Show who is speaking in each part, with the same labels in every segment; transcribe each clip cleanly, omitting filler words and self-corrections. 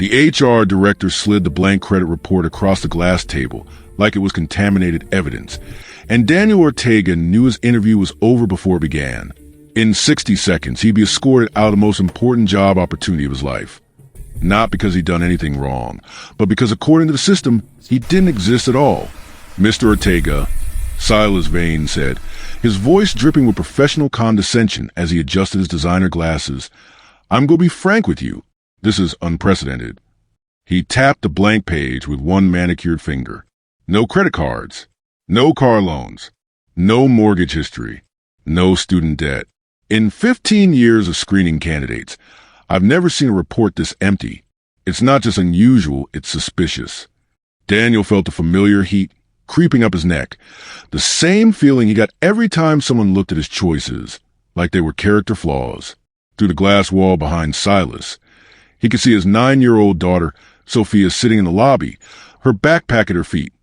Speaker 1: The HR director slid the blank credit report across the glass table like it was contaminated evidence, and Daniel Ortega knew his interview was over before it began. In 60 seconds, he'd be escorted out of the most important job opportunity of his life. Not because he'd done anything wrong, but because according to the system, he didn't exist at all. Mr. Ortega, Silas Vane said, his voice dripping with professional condescension as he adjusted his designer glasses, I'm going to be frank with you. This is unprecedented. He tapped the blank page with one manicured finger. No credit cards, no car loans, no mortgage history, no student debt. In 15 years of screening candidates, I've never seen a report this empty. It's not just unusual, it's suspicious. Daniel felt a familiar heat creeping up his neck, the same feeling he got every time someone looked at his choices, like they were character flaws. Through the glass wall behind Silas, he could see his 9-year-old daughter, Sophia, sitting in the lobby, her backpack at her feet,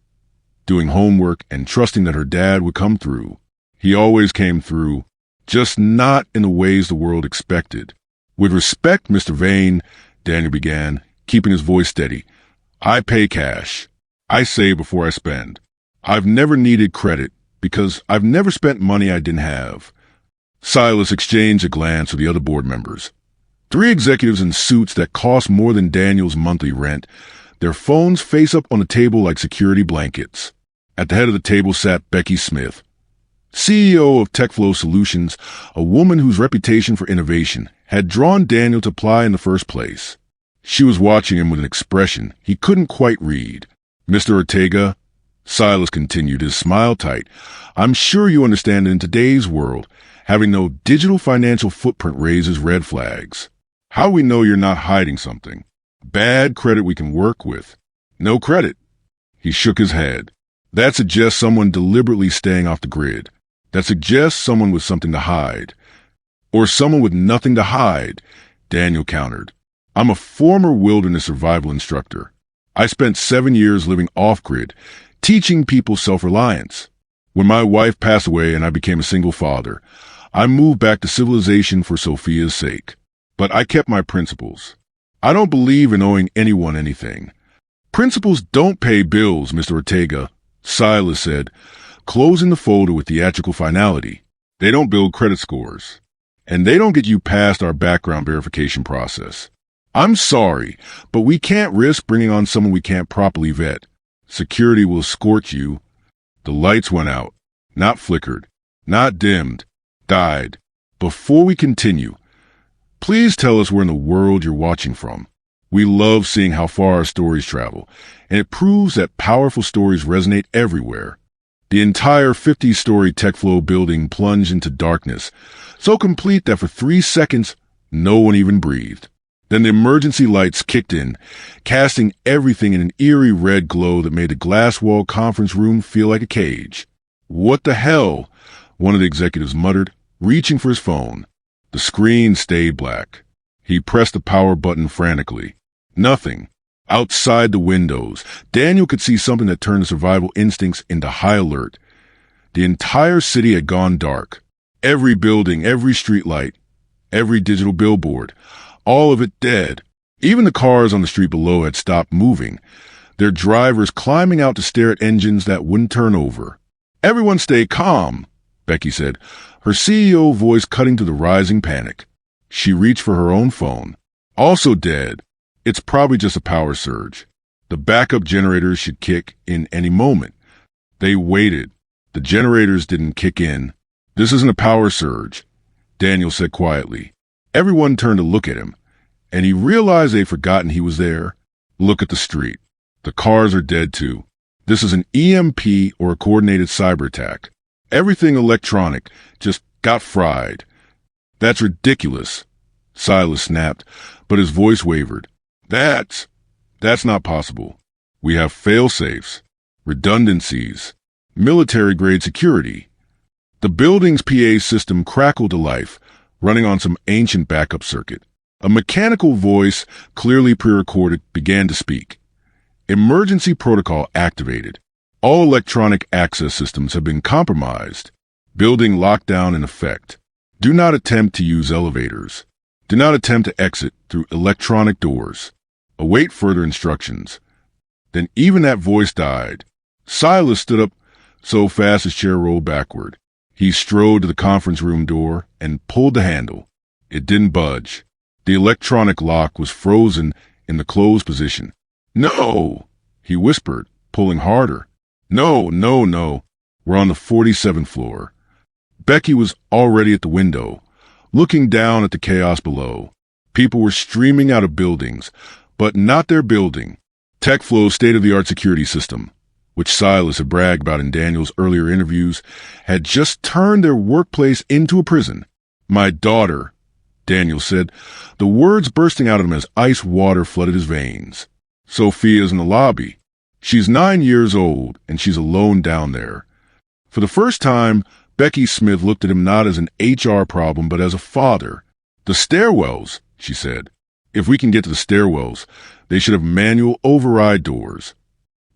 Speaker 1: doing homework and trusting that her dad would come through. He always came through, just not in the ways the world expected. With respect, Mr. Vane, Daniel began, keeping his voice steady. I pay cash. I save before I spend. I've never needed credit because I've never spent money I didn't have. Silas exchanged a glance with the other board members. 3 executives in suits that cost more than Daniel's monthly rent, their phones face up on the table like security blankets. At the head of the table sat Becky Smith, CEO of TechFlow Solutions, a woman whose reputation for innovation had drawn Daniel to apply in the first place. She was watching him with an expression he couldn't quite read. Mr. Ortega, Silas continued, his smile tight, I'm sure you understand that in today's world, having no digital financial footprint raises red flags. How do we know you're not hiding something? Bad credit we can work with. No credit. He shook his head. That suggests someone deliberately staying off the grid. That suggests someone with something to hide. Or someone with nothing to hide, Daniel countered. I'm a former wilderness survival instructor. I spent 7 years living off-grid, teaching people self-reliance. When my wife passed away and I became a single father, I moved back to civilization for Sophia's sake. But I kept my principles. I don't believe in owing anyone anything. Principles don't pay bills, Mr. Ortega, Silas said, closing the folder with theatrical finality. They don't build credit scores. And they don't get you past our background verification process. I'm sorry, but we can't risk bringing on someone we can't properly vet. Security will escort you. The lights went out, not flickered, not dimmed, died. Before we continue, please tell us where in the world you're watching from. We love seeing how far our stories travel, and it proves that powerful stories resonate everywhere. The entire 50-story TechFlow building plunged into darkness, so complete that for 3 seconds, no one even breathed. Then the emergency lights kicked in, casting everything in an eerie red glow that made the glass wall conference room feel like a cage. What the hell? One of the executives muttered, reaching for his phone. The screen stayed black. He pressed the power button frantically. Nothing. Outside the windows, Daniel could see something that turned the survival instincts into high alert. The entire city had gone dark. Every building, every streetlight, every digital billboard, all of it dead. Even the cars on the street below had stopped moving, their drivers climbing out to stare at engines that wouldn't turn over. Everyone stay calm, Becky said, her CEO voice cutting to the rising panic. She reached for her own phone. Also dead. It's probably just a power surge. The backup generators should kick in any moment. They waited. The generators didn't kick in. This isn't a power surge, Daniel said quietly. Everyone turned to look at him, and he realized they'd forgotten he was there. Look at the street. The cars are dead too. This is an EMP or a coordinated cyber attack. Everything electronic just got fried. That's ridiculous, Silas snapped, but his voice wavered. That's not possible. We have fail-safes, redundancies, military-grade security. The building's PA system crackled to life, running on some ancient backup circuit. A mechanical voice, clearly pre-recorded, began to speak. Emergency protocol activated. All electronic access systems have been compromised. Building lockdown in effect. Do not attempt to use elevators. Do not attempt to exit through electronic doors. Await further instructions. Then even that voice died. Silas stood up so fast his chair rolled backward. He strode to the conference room door and pulled the handle. It didn't budge. The electronic lock was frozen in the closed position. "No!" he whispered, pulling harder. "No, no, no. We're on the 47th floor." Becky was already at the window, looking down at the chaos below. People were streaming out of buildings, but not their building. TechFlow's state-of-the-art security system, which Silas had bragged about in Daniel's earlier interviews, had just turned their workplace into a prison. "My daughter," Daniel said, the words bursting out of him as ice water flooded his veins. "Sophia's in the lobby. She's 9 years old, and she's alone down there." For the first time, Becky Smith looked at him not as an HR problem, but as a father. "The stairwells," she said. "If we can get to the stairwells, they should have manual override doors."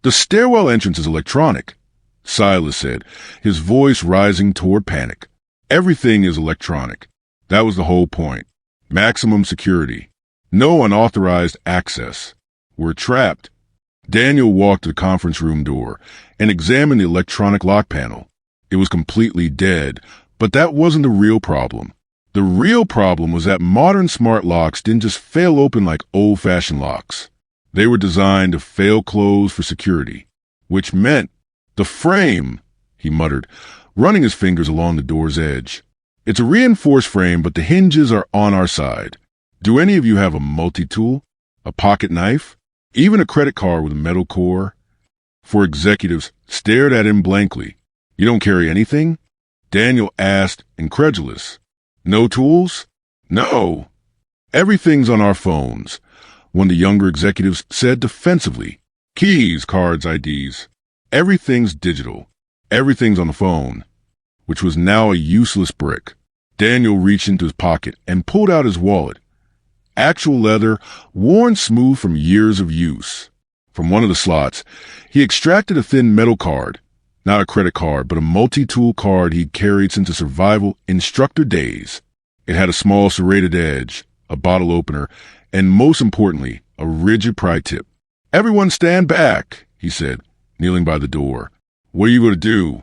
Speaker 1: "The stairwell entrance is electronic," Silas said, his voice rising toward panic. "Everything is electronic. That was the whole point. Maximum security. No unauthorized access. We're trapped." Daniel walked to the conference room door and examined the electronic lock panel. It was completely dead, but that wasn't the real problem. The real problem was that modern smart locks didn't just fail open like old-fashioned locks. They were designed to fail close for security, which meant the frame, he muttered, running his fingers along the door's edge. "It's a reinforced frame, but the hinges are on our side. Do any of you have a multi-tool? A pocket knife? Even a credit card with a metal core?" Four executives stared at him blankly. "You don't carry anything?" Daniel asked, incredulous. "No tools?" "No. Everything's on our phones," one of the younger executives said defensively. "Keys, cards, IDs. Everything's digital. Everything's on the phone," which was now a useless brick. Daniel reached into his pocket and pulled out his wallet. Actual leather, worn smooth from years of use. From one of the slots, he extracted a thin metal card. Not a credit card, but a multi-tool card he'd carried since his survival instructor days. It had a small serrated edge, a bottle opener, and most importantly, a rigid pry tip. "Everyone stand back," he said, kneeling by the door. "What are you going to do?"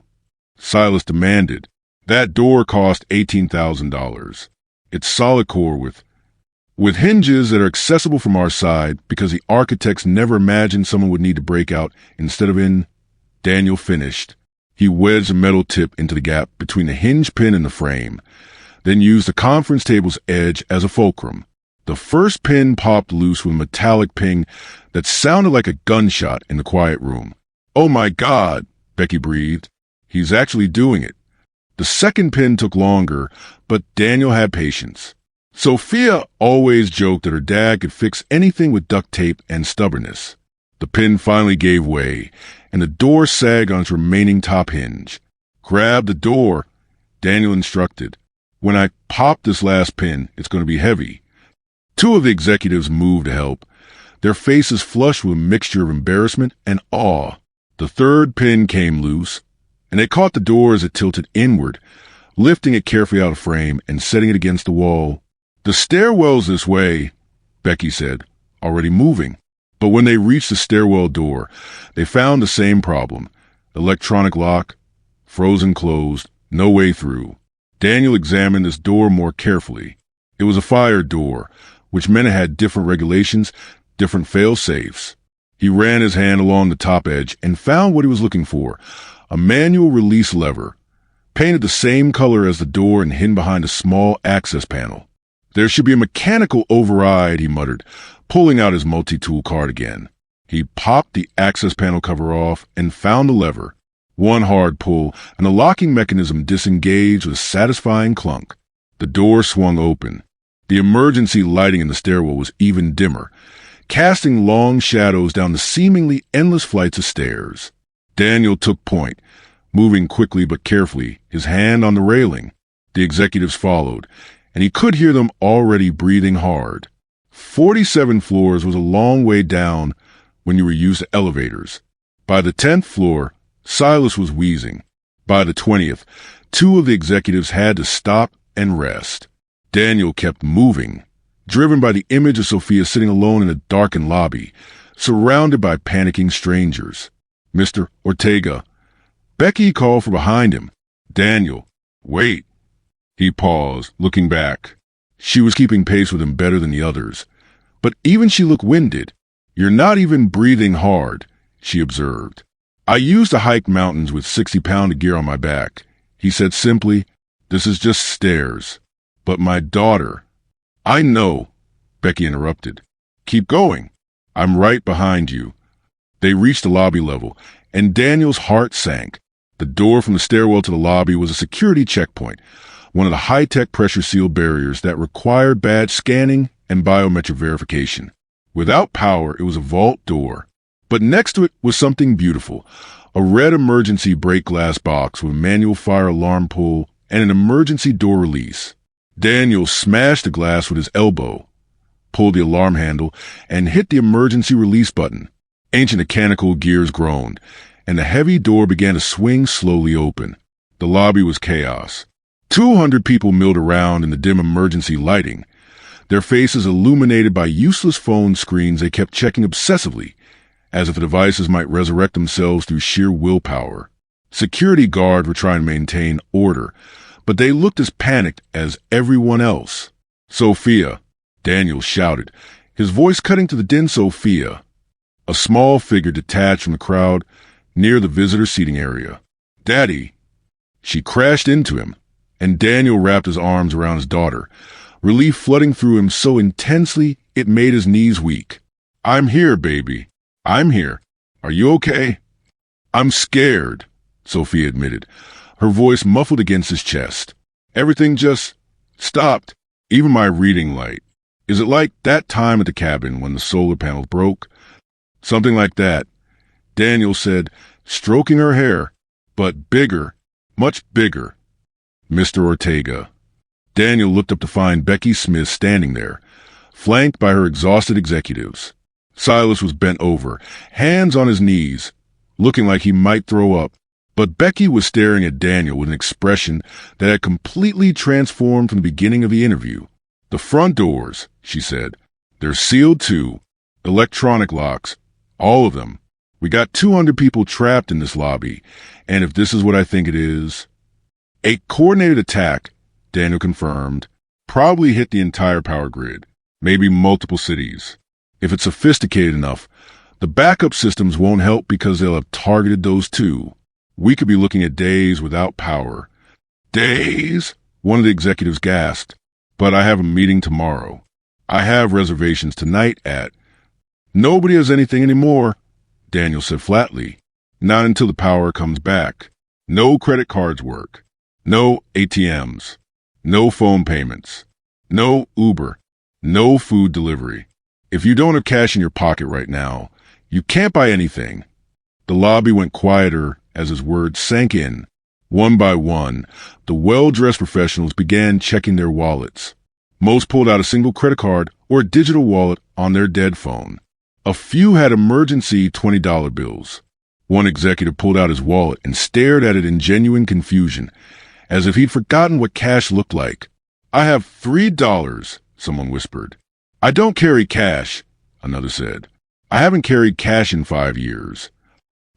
Speaker 1: Silas demanded. "That door cost $18,000. It's solid core with hinges that are accessible from our side because the architects never imagined someone would need to break out instead of in." Daniel finished. He wedged a metal tip into the gap between the hinge pin and the frame, then used the conference table's edge as a fulcrum. The first pin popped loose with a metallic ping that sounded like a gunshot in the quiet room. "Oh my God," Becky breathed. "He's actually doing it." The second pin took longer, but Daniel had patience. Sophia always joked that her dad could fix anything with duct tape and stubbornness. The pin finally gave way, and the door sagged on its remaining top hinge. "Grab the door," Daniel instructed. "When I pop this last pin, it's going to be heavy." Two of the executives moved to help, their faces flushed with a mixture of embarrassment and awe. The third pin came loose, and they caught the door as it tilted inward, lifting it carefully out of frame and setting it against the wall. "The stairwell's this way," Becky said, already moving. But when they reached the stairwell door, they found the same problem. Electronic lock, frozen closed, no way through. Daniel examined this door more carefully. It was a fire door, which meant it had different regulations, different fail-safes. He ran his hand along the top edge and found what he was looking for, a manual release lever, painted the same color as the door and hidden behind a small access panel. "There should be a mechanical override," he muttered, pulling out his multi-tool card again. He popped the access panel cover off and found the lever. One hard pull, and the locking mechanism disengaged with a satisfying clunk. The door swung open. The emergency lighting in the stairwell was even dimmer, casting long shadows down the seemingly endless flights of stairs. Daniel took point, moving quickly but carefully, his hand on the railing. The executives followed, and he could hear them already breathing hard. 47 floors was a long way down when you were used to elevators. By the 10th floor, Silas was wheezing. By the 20th, two of the executives had to stop and rest. Daniel kept moving. driven by the image of Sophia sitting alone in a darkened lobby, surrounded by panicking strangers. "Mr. Ortega." Becky called from behind him. "Daniel, wait." He paused, looking back. She was keeping pace with him better than the others. But even she looked winded. "You're not even breathing hard," she observed. "I used to hike mountains with 60-pound gear on my back." He said simply, "This is just stairs." "But my daughter—" "I know," Becky interrupted. "Keep going. I'm right behind you." They reached the lobby level, and Daniel's heart sank. The door from the stairwell to the lobby was a security checkpoint, one of the high-tech pressure-sealed barriers that required badge scanning and biometric verification. Without power, it was a vault door. But next to it was something beautiful, a red emergency break glass box with a manual fire alarm pull and an emergency door release. Daniel smashed the glass with his elbow, pulled the alarm handle, and hit the emergency release button. Ancient mechanical gears groaned, and the heavy door began to swing slowly open. The lobby was chaos. 200 people milled around in the dim emergency lighting, their faces illuminated by useless phone screens they kept checking obsessively, as if the devices might resurrect themselves through sheer willpower. Security guards were trying to maintain order, but they looked as panicked as everyone else. "Sophia," Daniel shouted, his voice cutting to the din. "Sophia." A small figure detached from the crowd near the visitor seating area. "Daddy." She crashed into him, and Daniel wrapped his arms around his daughter, relief flooding through him so intensely it made his knees weak. "I'm here, baby. I'm here. Are you okay?" "I'm scared," Sophia admitted, her voice muffled against his chest. "Everything just stopped, even my reading light. Is it like that time at the cabin when the solar panel broke?" "Something like that," Daniel said, stroking her hair. "But bigger, much bigger." "Mr. Ortega." Daniel looked up to find Becky Smith standing there, flanked by her exhausted executives. Silas was bent over, hands on his knees, looking like he might throw up. But Becky was staring at Daniel with an expression that had completely transformed from the beginning of the interview. "The front doors," she said. "They're sealed too. Electronic locks. All of them. We got 200 people trapped in this lobby, and if this is what I think it is—" "A coordinated attack," Daniel confirmed, "probably hit the entire power grid, maybe multiple cities. If it's sophisticated enough, the backup systems won't help because they'll have targeted those too. We could be looking at days without power." "Days?" one of the executives gasped. "But I have a meeting tomorrow. I have reservations tonight at—" "Nobody has anything anymore," Daniel said flatly. "Not until the power comes back. No credit cards work. No ATMs. No phone payments. No Uber. No food delivery. If you don't have cash in your pocket right now, you can't buy anything." The lobby went quieter as his words sank in. One by one, the well-dressed professionals began checking their wallets. Most pulled out a single credit card or a digital wallet on their dead phone. A few had emergency $20 bills. One executive pulled out his wallet and stared at it in genuine confusion, as if he'd forgotten what cash looked like. "I have $3, someone whispered. "I don't carry cash," another said. "I haven't carried cash in 5 years."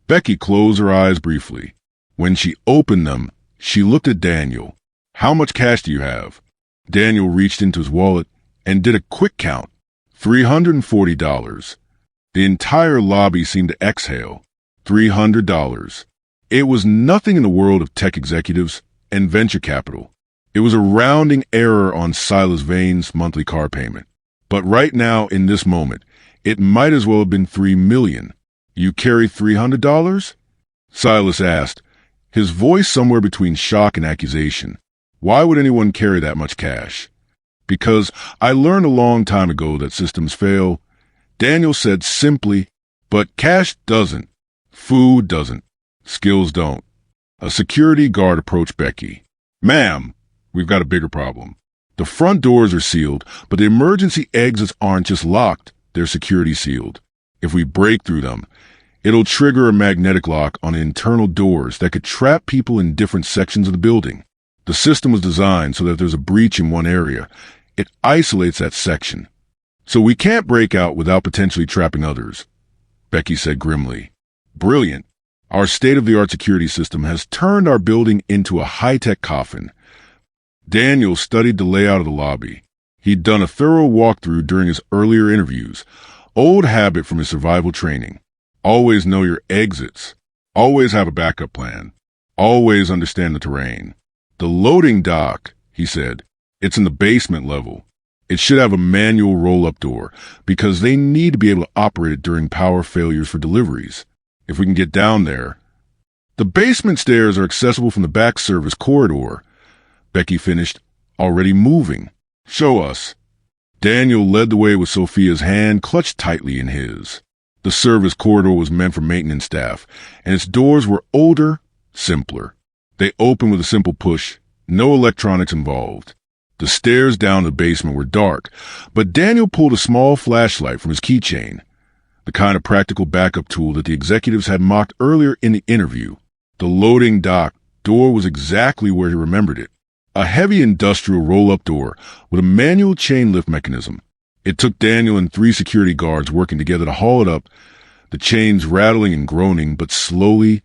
Speaker 1: Becky closed her eyes briefly. When she opened them, she looked at Daniel. "How much cash do you have?" Daniel reached into his wallet and did a quick count. $340. The entire lobby seemed to exhale. $300. It was nothing in the world of tech executives and venture capital. It was a rounding error on Silas Vane's monthly car payment. But right now, in this moment, it might as well have been $3 million. "You carry $300? Silas asked, his voice somewhere between shock and accusation. "Why would anyone carry that much cash?" "Because I learned a long time ago that systems fail," Daniel said simply. "But cash doesn't. Food doesn't. Skills don't." A security guard approached Becky. "Ma'am, we've got a bigger problem. The front doors are sealed, but the emergency exits aren't just locked, they're security sealed. If we break through them, it'll trigger a magnetic lock on internal doors that could trap people in different sections of the building. The system was designed so that if there's a breach in one area, It isolates that section. So we can't break out without potentially trapping others, Becky said grimly. Brilliant. Our state-of-the-art security system has turned our building into a high-tech coffin. Daniel studied the layout of the lobby. He'd done a thorough walkthrough during his earlier interviews. Old habit from his survival training. Always know your exits. Always have a backup plan. Always understand the terrain. The loading dock, he said. It's in the basement level. It should have a manual roll-up door because they need to be able to operate it during power failures for deliveries. If we can get down there. The basement stairs are accessible from the back service corridor. Becky finished, already moving. Show us. Daniel led the way with Sophia's hand clutched tightly in his. The service corridor was meant for maintenance staff, and its doors were older, simpler. They opened with a simple push, no electronics involved. The stairs down to the basement were dark, but Daniel pulled a small flashlight from his keychain, the kind of practical backup tool that the executives had mocked earlier in the interview. The loading dock door was exactly where he remembered it. A heavy industrial roll-up door with a manual chain lift mechanism. It took Daniel and 3 security guards working together to haul it up, the chains rattling and groaning, but slowly,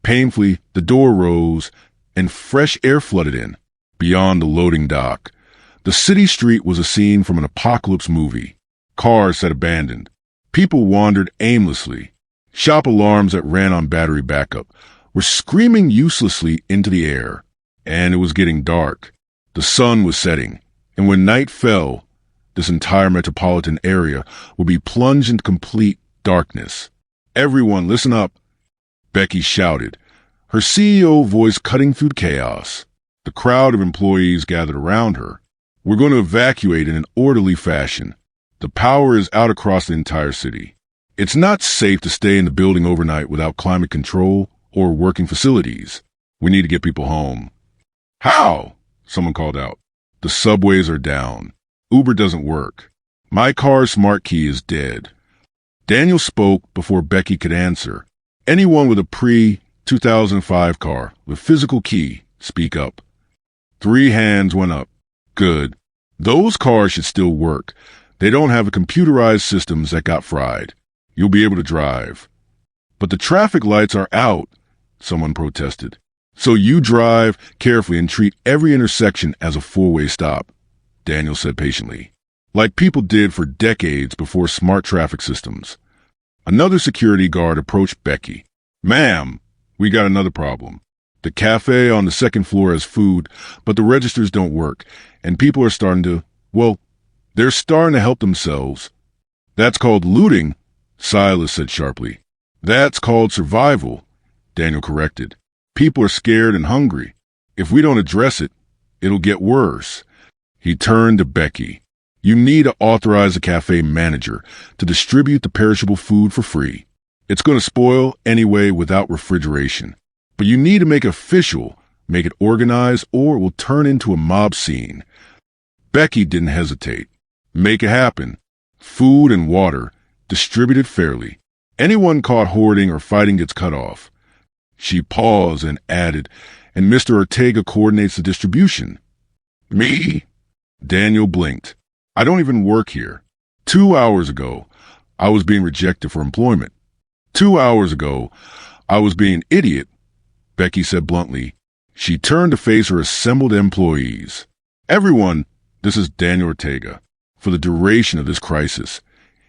Speaker 1: painfully, the door rose and fresh air flooded in. Beyond the loading dock, the city street was a scene from an apocalypse movie. Cars sat abandoned. People wandered aimlessly. Shop alarms that ran on battery backup were screaming uselessly into the air. And it was getting dark. The sun was setting, and when night fell, this entire metropolitan area would be plunged into complete darkness. Everyone, listen up, Becky shouted, her CEO voice cutting through the chaos. The crowd of employees gathered around her. We're going to evacuate in an orderly fashion. The power is out across the entire city. It's not safe to stay in the building overnight without climate control or working facilities. We need to get people home. How? Someone called out. The subways are down. Uber doesn't work. My car's smart key is dead. Daniel spoke before Becky could answer. Anyone with a pre-2005 car with physical key, speak up. 3 hands went up. Good. Those cars should still work. They don't have the computerized systems that got fried. You'll be able to drive. But the traffic lights are out, someone protested. So you drive carefully and treat every intersection as a 4-way stop, Daniel said patiently, like people did for decades before smart traffic systems. Another security guard approached Becky. Ma'am, we got another problem. The cafe on the 2nd floor has food, but the registers don't work, and people are starting to, they're starting to help themselves. That's called looting, Silas said sharply. That's called survival, Daniel corrected. People are scared and hungry. If we don't address it, it'll get worse. He turned to Becky. You need to authorize the cafe manager to distribute the perishable food for free. It's going to spoil anyway without refrigeration. But you need to make it official, make it organized, or it will turn into a mob scene. Becky didn't hesitate. Make it happen. Food and water, distributed fairly. Anyone caught hoarding or fighting gets cut off. She paused and added, and Mr. Ortega coordinates the distribution. Me? Daniel blinked. I don't even work here. 2 hours ago, I was being rejected for employment. 2 hours ago, I was being an idiot, Becky said bluntly. She turned to face her assembled employees. Everyone, this is Daniel Ortega. For the duration of this crisis,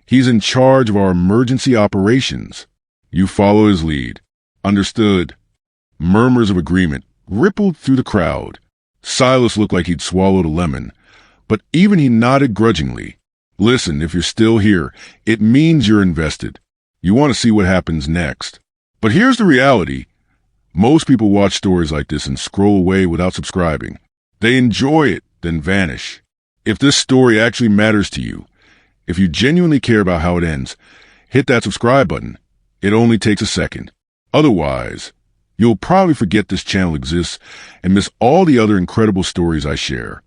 Speaker 1: he's in charge of our emergency operations. You follow his lead. Understood. Murmurs of agreement rippled through the crowd. Silas looked like he'd swallowed a lemon, but even he nodded grudgingly. Listen, if you're still here, it means you're invested. You want to see what happens next. But here's the reality. Most people watch stories like this and scroll away without subscribing. They enjoy it, then vanish. If this story actually matters to you, if you genuinely care about how it ends, hit that subscribe button. It only takes a second. Otherwise, you'll probably forget this channel exists and miss all the other incredible stories I share.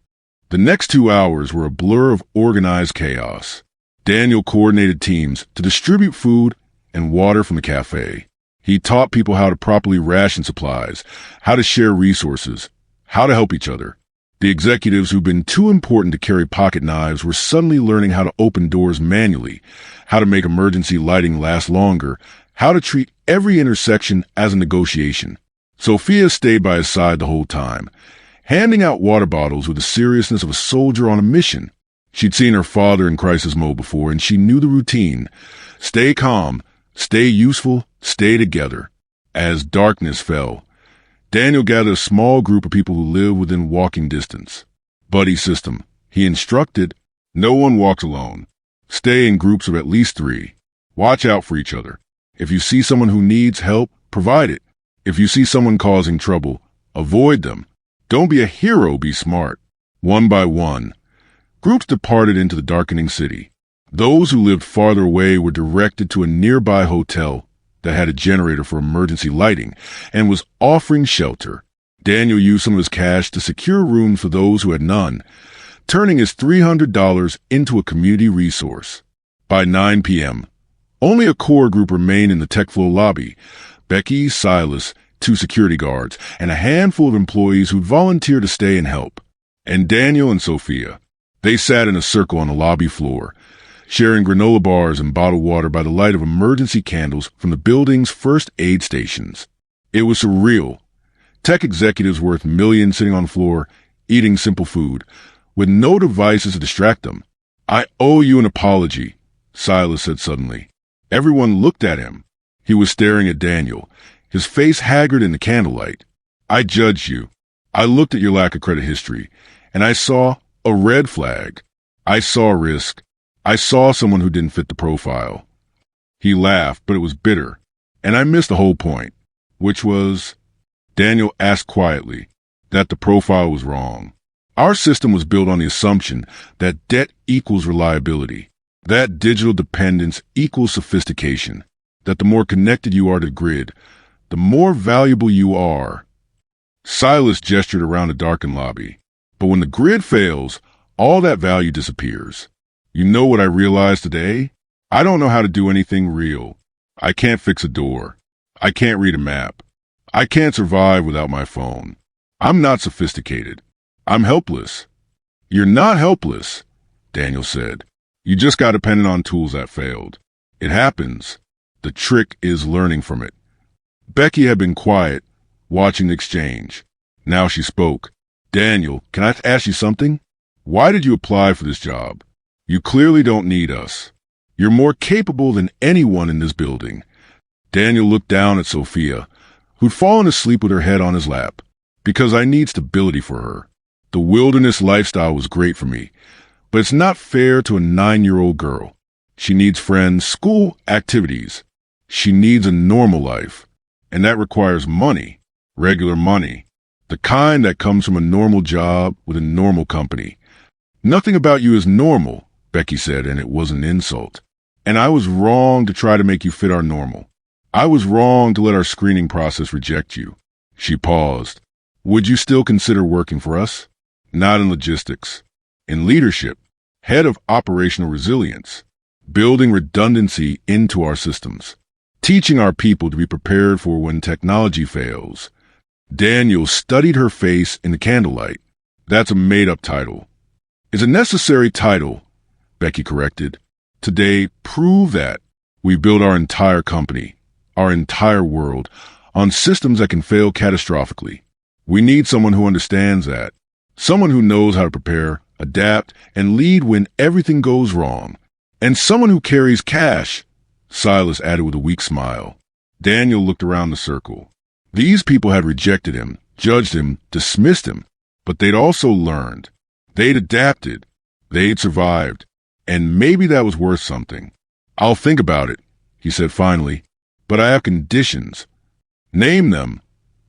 Speaker 1: The next 2 hours were a blur of organized chaos. Daniel coordinated teams to distribute food and water from the cafe. He taught people how to properly ration supplies, how to share resources, how to help each other. The executives who'd been too important to carry pocket knives were suddenly learning how to open doors manually, how to make emergency lighting last longer, how to treat every intersection as a negotiation. Sophia stayed by his side the whole time, handing out water bottles with the seriousness of a soldier on a mission. She'd seen her father in crisis mode before, and she knew the routine. Stay calm, stay useful, stay together. As darkness fell, Daniel gathered a small group of people who lived within walking distance. Buddy system. He instructed, no one walks alone. Stay in groups of at least 3. Watch out for each other. If you see someone who needs help, provide it. If you see someone causing trouble, avoid them. Don't be a hero, be smart. One by one, groups departed into the darkening city. Those who lived farther away were directed to a nearby hotel that had a generator for emergency lighting and was offering shelter. Daniel used some of his cash to secure rooms for those who had none, turning his $300 into a community resource. By 9 p.m., only a core group remained in the tech floor lobby: Becky, Silas, 2 security guards, and a handful of employees who'd volunteered to stay and help. And Daniel and Sophia, they sat in a circle on the lobby floor, sharing granola bars and bottled water by the light of emergency candles from the building's first aid stations. It was surreal. Tech executives worth millions sitting on the floor, eating simple food, with no devices to distract them. I owe you an apology, Silas said suddenly. Everyone looked at him. He was staring at Daniel, his face haggard in the candlelight. I judged you. I looked at your lack of credit history, and I saw a red flag. I saw risk. I saw someone who didn't fit the profile. He laughed, but it was bitter, and I missed the whole point, which was, Daniel asked quietly, that the profile was wrong. Our system was built on the assumption that debt equals reliability, that digital dependence equals sophistication, that the more connected you are to the grid, the more valuable you are. Silas gestured around the darkened lobby. But when the grid fails, all that value disappears. You know what I realized today? I don't know how to do anything real. I can't fix a door. I can't read a map. I can't survive without my phone. I'm not sophisticated. I'm helpless. You're not helpless, Daniel said. You just got dependent on tools that failed. It happens. The trick is learning from it. Becky had been quiet, watching the exchange. Now she spoke. Daniel, can I ask you something? Why did you apply for this job? You clearly don't need us. You're more capable than anyone in this building. Daniel looked down at Sophia, who'd fallen asleep with her head on his lap. Because I need stability for her. The wilderness lifestyle was great for me, but it's not fair to a 9-year-old girl. She needs friends, school, activities. She needs a normal life, and that requires money, regular money, the kind that comes from a normal job with a normal company. Nothing about you is normal, Becky said, and it was an insult. And I was wrong to try to make you fit our normal. I was wrong to let our screening process reject you. She paused. Would you still consider working for us? Not in logistics. In leadership, head of operational resilience, building redundancy into our systems, teaching our people to be prepared for when technology fails. Daniel studied her face in the candlelight. That's a made-up title. It's a necessary title, Becky corrected. Today, prove that. We build our entire company, our entire world, on systems that can fail catastrophically. We need someone who understands that. Someone who knows how to prepare, adapt, and lead when everything goes wrong. And someone who carries cash, Silas added with a weak smile. Daniel looked around the circle. These people had rejected him, judged him, dismissed him, but they'd also learned. They'd adapted. They'd survived. And maybe that was worth something. I'll think about it, he said finally, but I have conditions. Name them,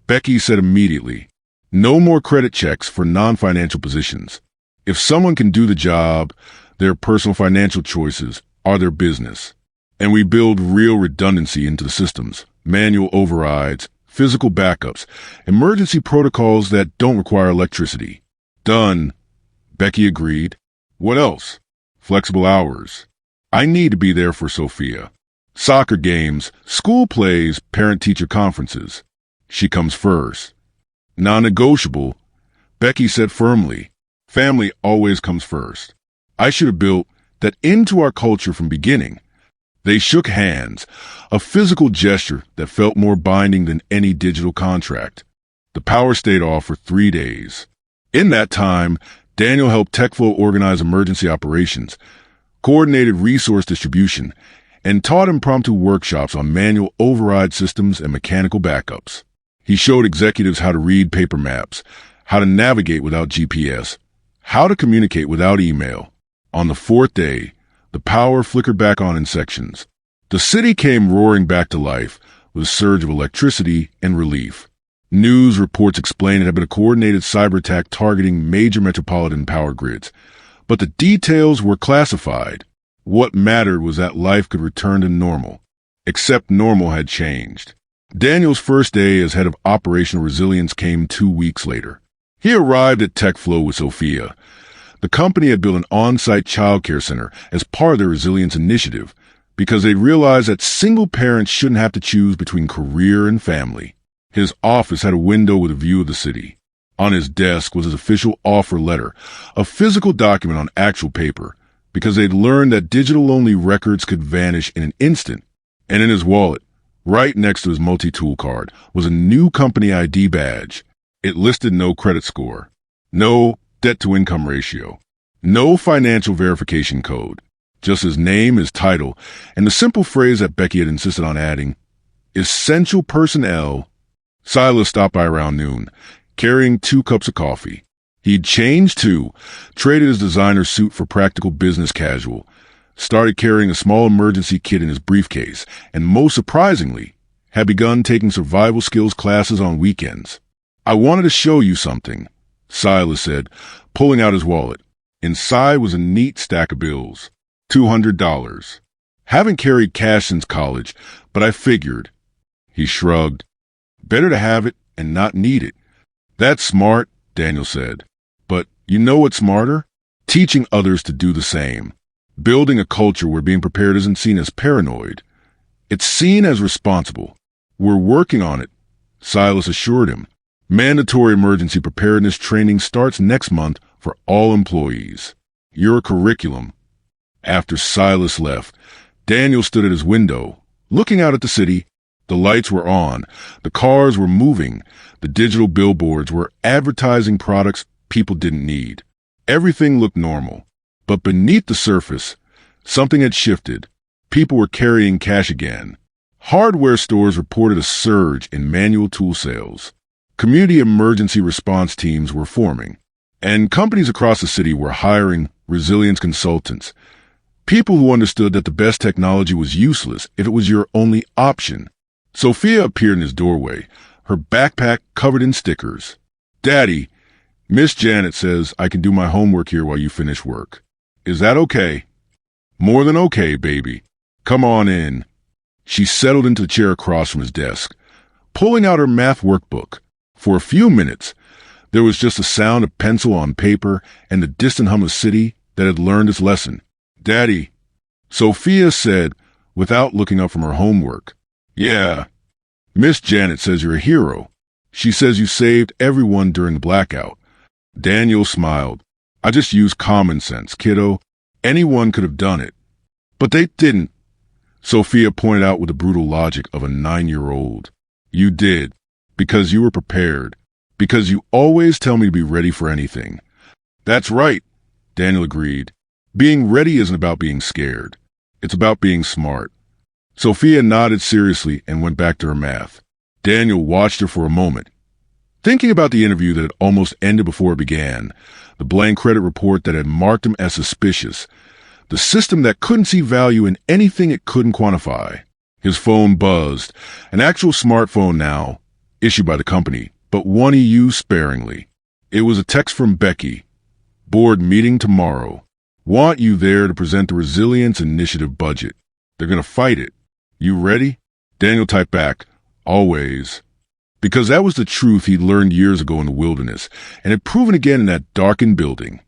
Speaker 1: Becky said immediately. No more credit checks for non-financial positions. If someone can do the job, their personal financial choices are their business. And we build real redundancy into the systems, manual overrides, physical backups, emergency protocols that don't require electricity. Done, Becky agreed. What else? Flexible hours. I need to be there for Sophia. Soccer games, school plays, parent-teacher conferences. She comes first. Non-negotiable, Becky said firmly, family always comes first. I should have built that into our culture from beginning. They shook hands, a physical gesture that felt more binding than any digital contract. The power stayed off for 3 days. In that time, Daniel helped TechFlow organize emergency operations, coordinated resource distribution, and taught impromptu workshops on manual override systems and mechanical backups. He showed executives how to read paper maps, how to navigate without GPS, how to communicate without email. On the 4th day, the power flickered back on in sections. The city came roaring back to life with a surge of electricity and relief. News reports explained it had been a coordinated cyber attack targeting major metropolitan power grids, but the details were classified. What mattered was that life could return to normal, except normal had changed. Daniel's first day as head of operational resilience came 2 weeks later. He arrived at TechFlow with Sophia. The company had built an on-site childcare center as part of their resilience initiative because they realized that single parents shouldn't have to choose between career and family. His office had a window with a view of the city. On his desk was his official offer letter, a physical document on actual paper, because they'd learned that digital-only records could vanish in an instant. And in his wallet, right next to his multi-tool card, was a new company ID badge. It listed no credit score, no debt-to-income ratio, no financial verification code, just his name, his title, and the simple phrase that Becky had insisted on adding, essential personnel. Silas stopped by around noon, carrying 2 cups of coffee. He'd changed too, traded his designer suit for practical business casual, started carrying a small emergency kit in his briefcase, and most surprisingly, had begun taking survival skills classes on weekends. I wanted to show you something, Silas said, pulling out his wallet. Inside was a neat stack of bills. $200. Haven't carried cash since college, but I figured. He shrugged. Better to have it and not need it. That's smart, Daniel said. But you know what's smarter? Teaching others to do the same. Building a culture where being prepared isn't seen as paranoid. It's seen as responsible. We're working on it, Silas assured him. Mandatory emergency preparedness training starts next month for all employees. Your curriculum. After Silas left, Daniel stood at his window, looking out at the city. The lights were on, the cars were moving, the digital billboards were advertising products people didn't need. Everything looked normal. But beneath the surface, something had shifted. People were carrying cash again. Hardware stores reported a surge in manual tool sales. Community emergency response teams were forming. And companies across the city were hiring resilience consultants. People who understood that the best technology was useless if it was your only option. Sophia appeared in his doorway, her backpack covered in stickers. Daddy, Miss Janet says I can do my homework here while you finish work. Is that okay? More than okay, baby. Come on in. She settled into the chair across from his desk, pulling out her math workbook. For a few minutes, there was just the sound of pencil on paper and the distant hum of city that had learned its lesson. Daddy, Sophia said, without looking up from her homework. Yeah. Miss Janet says you're a hero. She says you saved everyone during the blackout. Daniel smiled. I just used common sense, kiddo. Anyone could have done it. But they didn't, Sophia pointed out with the brutal logic of a 9-year-old. You did. Because you were prepared. Because you always tell me to be ready for anything. That's right, Daniel agreed. Being ready isn't about being scared. It's about being smart. Sophia nodded seriously and went back to her math. Daniel watched her for a moment, thinking about the interview that had almost ended before it began, the blank credit report that had marked him as suspicious, the system that couldn't see value in anything it couldn't quantify. His phone buzzed, an actual smartphone now, issued by the company, but one he used sparingly. It was a text from Becky. Board meeting tomorrow. Want you there to present the Resilience Initiative budget. They're going to fight it. You ready? Daniel typed back, always. Because that was the truth he'd learned years ago in the wilderness, and had proven again in that darkened building.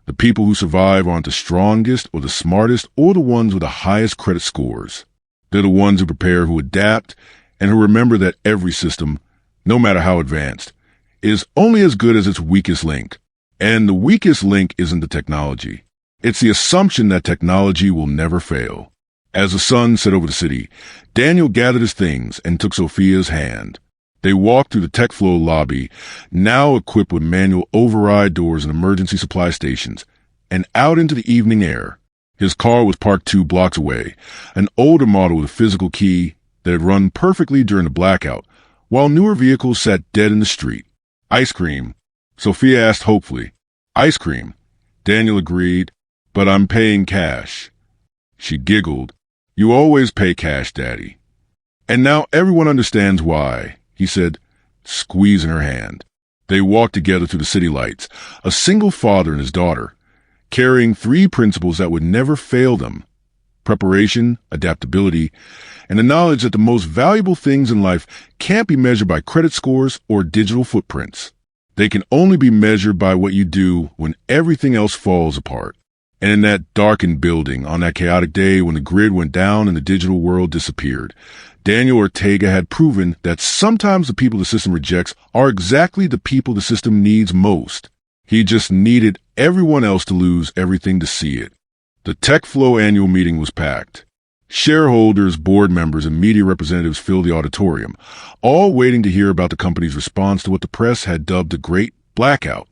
Speaker 1: The people who survive aren't the strongest or the smartest or the ones with the highest credit scores. They're the ones who prepare, who adapt, and who remember that every system, no matter how advanced, is only as good as its weakest link. And the weakest link isn't the technology. It's the assumption that technology will never fail. As the sun set over the city, Daniel gathered his things and took Sophia's hand. They walked through the tech flow lobby, now equipped with manual override doors and emergency supply stations, and out into the evening air. His car was parked 2 blocks away, an older model with a physical key that had run perfectly during the blackout, while newer vehicles sat dead in the street. Ice cream? Sophia asked hopefully. Ice cream, Daniel agreed, but I'm paying cash. She giggled. You always pay cash, Daddy. And now everyone understands why, he said, squeezing her hand. They walked together through the city lights, a single father and his daughter, carrying 3 principles that would never fail them: preparation, adaptability, and the knowledge that the most valuable things in life can't be measured by credit scores or digital footprints. They can only be measured by what you do when everything else falls apart. And in that darkened building, on that chaotic day when the grid went down and the digital world disappeared, Daniel Ortega had proven that sometimes the people the system rejects are exactly the people the system needs most. He just needed everyone else to lose everything to see it. The TechFlow annual meeting was packed. Shareholders, board members, and media representatives filled the auditorium, all waiting to hear about the company's response to what the press had dubbed the Great Blackout.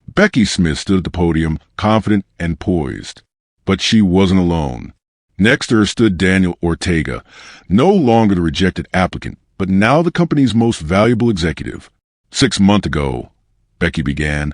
Speaker 1: Becky Smith stood at the podium, confident and poised. But she wasn't alone. Next to her stood Daniel Ortega, no longer the rejected applicant, but now the company's most valuable executive. 6 months ago, Becky began,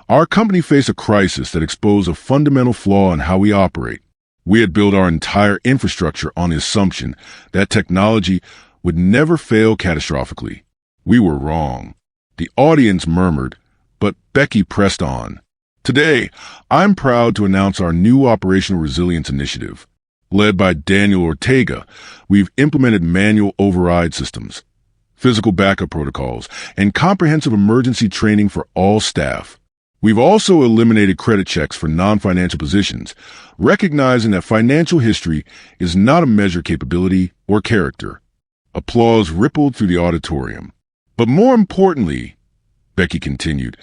Speaker 1: our company faced a crisis that exposed a fundamental flaw in how we operate. We had built our entire infrastructure on the assumption that technology would never fail catastrophically. We were wrong. The audience murmured, but Becky pressed on. Today, I'm proud to announce our new Operational Resilience Initiative. Led by Daniel Ortega, we've implemented manual override systems, physical backup protocols, and comprehensive emergency training for all staff. We've also eliminated credit checks for non-financial positions, recognizing that financial history is not a measure of capability or character. Applause rippled through the auditorium. But more importantly, Becky continued,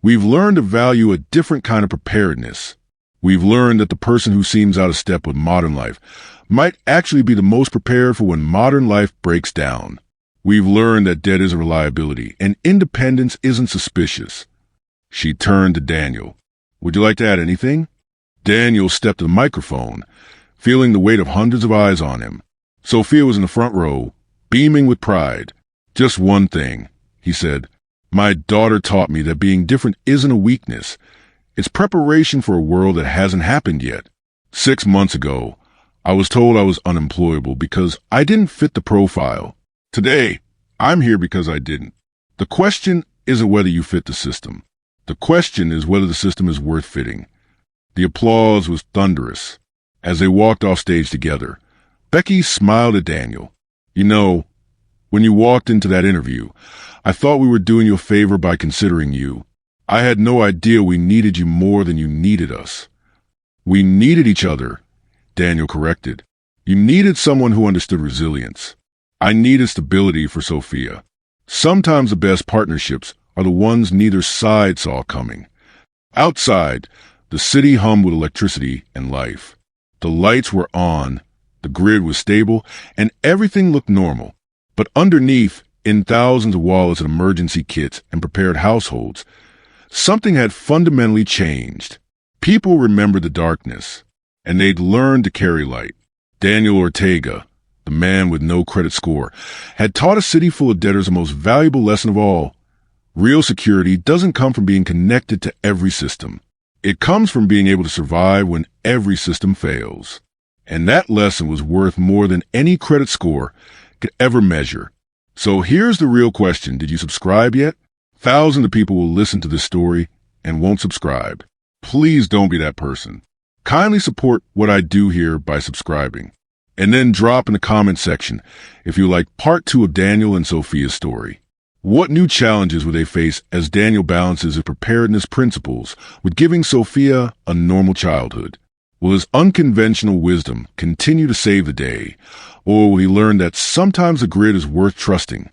Speaker 1: we've learned to value a different kind of preparedness. We've learned that the person who seems out of step with modern life might actually be the most prepared for when modern life breaks down. We've learned that debt isn't reliability and independence isn't suspicious. She turned to Daniel. Would you like to add anything? Daniel stepped to the microphone, feeling the weight of hundreds of eyes on him. Sophia was in the front row, beaming with pride. Just one thing, he said. My daughter taught me that being different isn't a weakness. It's preparation for a world that hasn't happened yet. 6 months ago, I was told I was unemployable because I didn't fit the profile. Today, I'm here because I didn't. The question isn't whether you fit the system. The question is whether the system is worth fitting. The applause was thunderous. As they walked off stage together, Becky smiled at Daniel. You know, when you walked into that interview, I thought we were doing you a favor by considering you. I had no idea we needed you more than you needed us. We needed each other, Daniel corrected. You needed someone who understood resilience. I needed stability for Sophia. Sometimes the best partnerships are the ones neither side saw coming. Outside, the city hummed with electricity and life. The lights were on, the grid was stable, and everything looked normal. But underneath, in thousands of wallets and emergency kits and prepared households, something had fundamentally changed. People remembered the darkness, and they'd learned to carry light. Daniel Ortega, the man with no credit score, had taught a city full of debtors the most valuable lesson of all. Real security doesn't come from being connected to every system. It comes from being able to survive when every system fails. And that lesson was worth more than any credit score could ever measure. So here's the real question. Did you subscribe yet? Thousands of people will listen to this story and won't subscribe. Please don't be that person. Kindly support what I do here by subscribing. And then drop in the comment section if you like part 2 of Daniel and Sophia's story. What new challenges will they face as Daniel balances his preparedness principles with giving Sophia a normal childhood? Will his unconventional wisdom continue to save the day, or will he learn that sometimes the grid is worth trusting